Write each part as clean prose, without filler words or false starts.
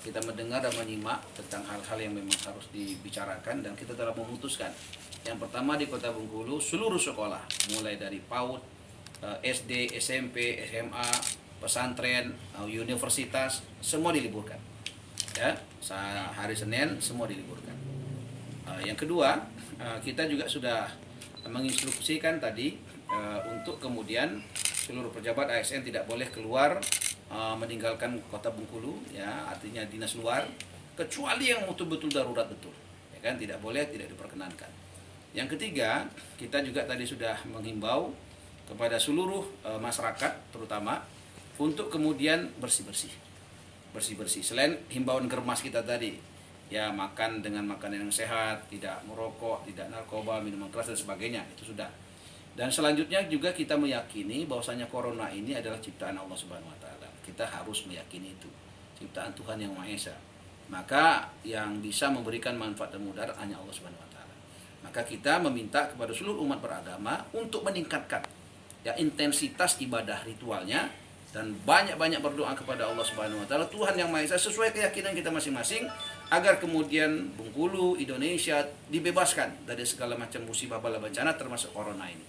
kita mendengar dan menyimak tentang hal-hal yang memang harus dibicarakan, dan kita telah memutuskan. Yang pertama, di Kota Bengkulu seluruh sekolah mulai dari PAUD, SD, SMP, SMA, pesantren, universitas semua diliburkan. Ya, hari Senin semua diliburkan. Yang kedua, kita juga sudah menginstruksikan tadi untuk kemudian seluruh pejabat ASN tidak boleh keluar meninggalkan Kota Bengkulu, ya, artinya dinas luar, kecuali yang betul-betul darurat betul, ya kan, tidak boleh, tidak diperkenankan. Yang ketiga, kita juga tadi sudah menghimbau kepada seluruh masyarakat terutama untuk kemudian bersih-bersih. Selain himbauan germas kita tadi, ya, makan dengan makanan yang sehat, tidak merokok, tidak narkoba, minuman keras dan sebagainya, itu sudah. Dan selanjutnya juga kita meyakini bahwasanya corona ini adalah ciptaan Allah Subhanahu wa taala. Kita harus meyakini itu, ciptaan Tuhan yang Maha Esa. Maka yang bisa memberikan manfaat dan mudarat hanya Allah Subhanahu wa taala. Maka kita meminta kepada seluruh umat beragama untuk meningkatkan, ya, intensitas ibadah ritualnya, dan banyak-banyak berdoa kepada Allah Subhanahu wa taala, Tuhan yang Maha Esa, sesuai keyakinan kita masing-masing, agar kemudian Bengkulu, Indonesia dibebaskan dari segala macam musibah bala bencana termasuk corona ini.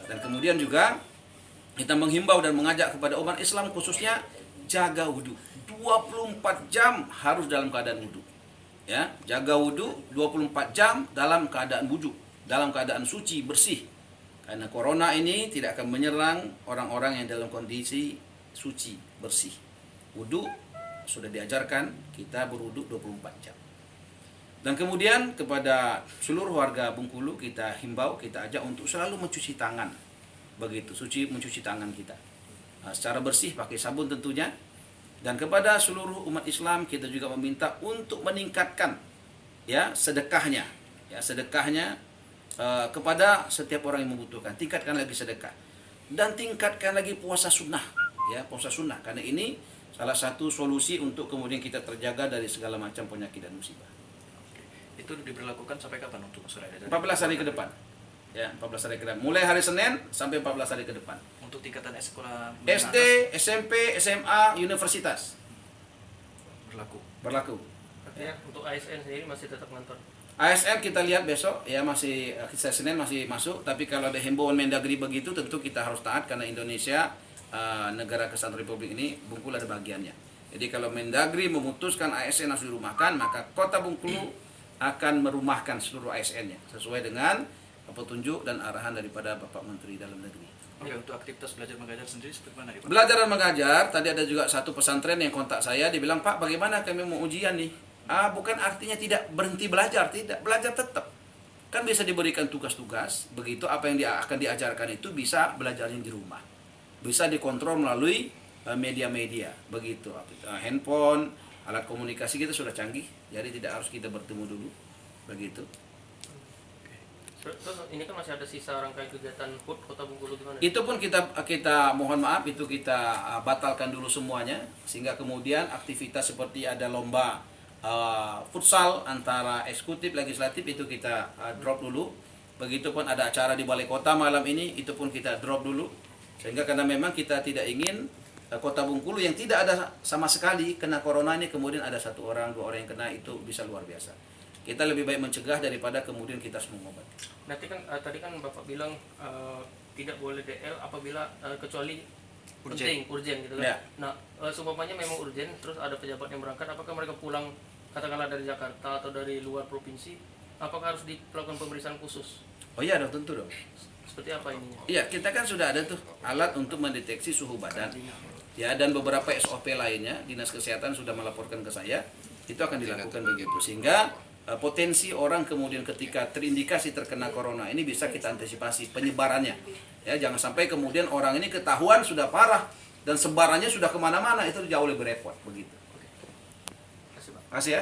Dan kemudian juga kita menghimbau dan mengajak kepada umat Islam khususnya jaga wudhu. 24 jam harus dalam keadaan wudhu. Ya, jaga wudhu 24 jam dalam keadaan wudhu, dalam keadaan suci, bersih. Karena corona ini tidak akan menyerang orang-orang yang dalam kondisi suci, bersih. Wudhu sudah diajarkan, kita berwudhu 24 jam. Dan kemudian kepada seluruh warga Bengkulu kita himbau, kita ajak untuk selalu mencuci tangan. Begitu, mencuci tangan kita. Secara bersih, pakai sabun tentunya. Dan kepada seluruh umat Islam kita juga meminta untuk meningkatkan, ya, sedekahnya. Ya, sedekahnya kepada setiap orang yang membutuhkan. Tingkatkan lagi sedekah. Dan tingkatkan lagi puasa sunnah. Ya, puasa sunnah. Karena ini salah satu solusi untuk kemudian kita terjaga dari segala macam penyakit dan musibah. Itu diberlakukan sampai kapan untuk masyarakat? 14 hari ke depan. Ya, 14 hari ke depan. Mulai hari Senin sampai 14 hari ke depan. Untuk tingkatan sekolah SD, SMP, SMA, universitas berlaku. Artinya untuk ASN sendiri masih tetap ngantor. ASN kita lihat besok, ya, masih Senin masih masuk, tapi kalau ada himbauan Mendagri begitu tentu kita harus taat, karena Indonesia negara kesatuan Republik ini, Bengkulu ada bagiannya. Jadi kalau Mendagri memutuskan ASN harus dirumahkan, maka Kota Bengkulu akan merumahkan seluruh ASN-nya sesuai dengan petunjuk dan arahan daripada Bapak Menteri Dalam Negeri. Oke, untuk aktivitas belajar mengajar sendiri seperti mana, Pak? Belajar dan mengajar, tadi ada juga satu pesantren yang kontak saya, dibilang, Pak, bagaimana kami mau ujian nih? Bukan artinya tidak berhenti belajar, tidak, belajar tetap. Kan bisa diberikan tugas-tugas, begitu apa yang akan diajarkan itu bisa belajarnya di rumah. Bisa dikontrol melalui media-media, begitu. Handphone, alat komunikasi kita sudah canggih, jadi tidak harus kita bertemu dulu, begitu. Terus ini kan masih ada sisa rangkaian kegiatan HUT Kota Bengkulu gimana? Itu pun kita mohon maaf, itu kita batalkan dulu semuanya, sehingga kemudian aktivitas seperti ada lomba futsal antara eksekutif legislatif itu kita drop dulu. Begitupun ada acara di Balai Kota malam ini, itu pun kita drop dulu, sehingga karena memang kita tidak ingin Kota Bengkulu yang tidak ada sama sekali kena corona ini kemudian ada 1 orang 2 orang yang kena, itu bisa luar biasa. Kita lebih baik mencegah daripada kemudian kita semua mengobati. Nanti kan tadi kan Bapak bilang tidak boleh DL apabila kecuali penting, urgen gitu kan. Ya. Nah, seumpamanya memang urgen, terus ada pejabat yang berangkat, apakah mereka pulang katakanlah dari Jakarta atau dari luar provinsi, apakah harus dilakukan pemeriksaan khusus? Oh iya dong, tentu dong. Seperti apa ininya? Iya, kita kan sudah ada tuh alat untuk mendeteksi suhu badan. Ya, dan beberapa SOP lainnya, Dinas Kesehatan sudah melaporkan ke saya, itu akan dilakukan begitu. Sehingga potensi orang kemudian ketika terindikasi terkena corona ini bisa kita antisipasi penyebarannya. Ya, jangan sampai kemudian orang ini ketahuan sudah parah dan sebarannya sudah kemana-mana, itu jauh lebih repot begitu. Terima kasih, Pak. Terima kasih ya.